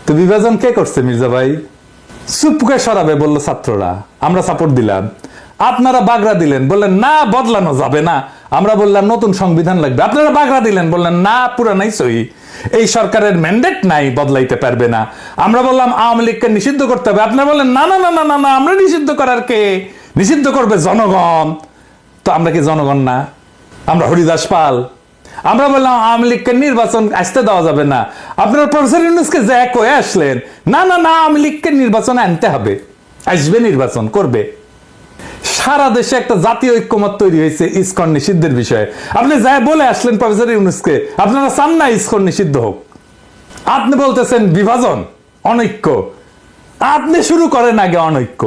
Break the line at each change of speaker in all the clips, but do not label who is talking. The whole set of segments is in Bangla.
তো বিভাজন কে করছে মির্জা ভাই? চুপকে সরাবে বললো ছাত্ররা, আমরা সাপোর্ট দিলাম। আপনারা বাগড়া দিলেন, বললেন না বদলানো যাবে না। আমরা বললাম নতুন সংবিধান লাগবে। আপনারা বাগড়া দিলেন, বললেন না পুরানাই সহি, এই সরকারের ম্যান্ডেট নাই, বদলাইতে পারবে না। আমরা বললাম আওয়ামী লীগকে নিষিদ্ধ করতে হবে। আপনারা বললেন না না না না না না, আমরা নিষিদ্ধ করার কে, নিষিদ্ধ করবে জনগণ। তো আমরা কি জনগণ না? আমরা হরিদাস পাল? আমরা বললাম আওয়ামী লীগকে নির্বাচন আসতে দেওয়া যাবে না। আপনারা প্রফেসর ইউনূসকে যে কয়ে আসলেন, না না না আওয়ামী লীগকে নির্বাচনে আনতে হবে, আসবে, নির্বাচন করবে। সারা দেশে একটা জাতীয় ঐক্যমত তৈরি হয়েছে ইসকন নিষিদ্ধের বিষয়ে। আপনি যা বলে আসলেন প্রফেসর ইউনূসকে, আপনারা চান না ইসকন নিষিদ্ধ হোক। আপনি বলতেছেন বিভাজন, অনৈক্য। আপনি শুরু করেন আগে অনৈক্য।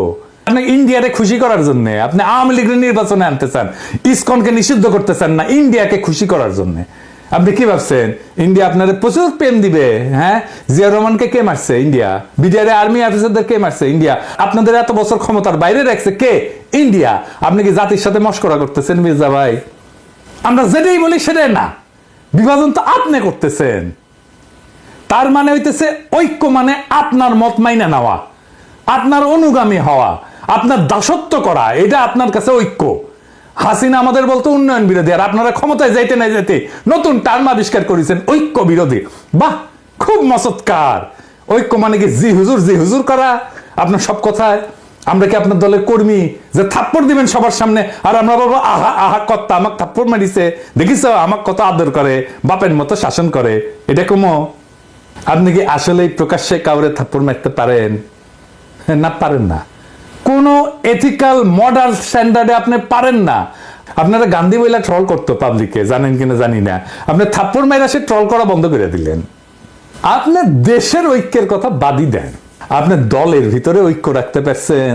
আপনি ইন্ডিয়াকে খুশি করার জন্য আপনি আওয়ামী লীগের নির্বাচনে আনতেছেন, ইসকনকে নিষিদ্ধ করতেছেন না ইন্ডিয়াকে খুশি করার জন্য। আপনি কি ভাবছেন ইন্ডিয়া আপনাদের প্রচুর প্রেম দিবে? হ্যাঁ, জিয়া রহমানকে কে মারছে? ইন্ডিয়া। বিডিআর আর্মি অফিসারদের কে মারছে? ইন্ডিয়া। আপনাদের এত বছর ক্ষমতার বাইরে রাখছে কে? ইন্ডিয়া। আপনি কি জাতির সাথে মশকরা করতেছেন মির্জা ভাই? আমরা যেটাই বলি সেটাই না, বিভাজন তো আপনি করতেছেন। তার মানে হইতেছে ঐক্য মানে আপনার মত মাইনা নেওয়া, আপনার অনুগামী হওয়া, আপনার দাসত্ব করা, এটা আপনার কাছে ঐক্য। হাসিনা আমাদের বলতো উন্নয়ন বিরোধী, আর আপনারা ক্ষমতায় যাইতে না যাইতে নতুন টার্ম আবিষ্কার করেছেন ঐক্য বিরোধী। বাহ, খুব মসৎকার। ঐক্য মানে কি জি হুজুর করা আপনার সব কথায়? আমরা কি আপনার দলের কর্মী যে থাপ্পড় দিবেন সবার সামনে আর আমরা বলবো আহা আহা কর্তা আমাকে থাপ্পড় মারিছে, দেখিস আমাকে কত আদর করে, বাপের মতো শাসন করে, এটা কমো? আপনি কি আসলেই প্রকাশ্যে কাউরে থাপ্পড় মারতে পারেন? না, পারেন না। কোন এথিক্যাল মডার্ন স্ট্যান্ডার্ডে আপনি পারেন না। আপনারা গান্ধী বইলা ট্রল করতো পাবলিকে, জানেন কিনা জানি না। আপনি থাপ্পড় মাইরা সে ট্রল করা বন্ধ করে দিলেন। আপনি দেশের ঐক্যের কথা বাদই দেন, আপনি দলের ভিতরে ঐক্য রাখতে পারছেন?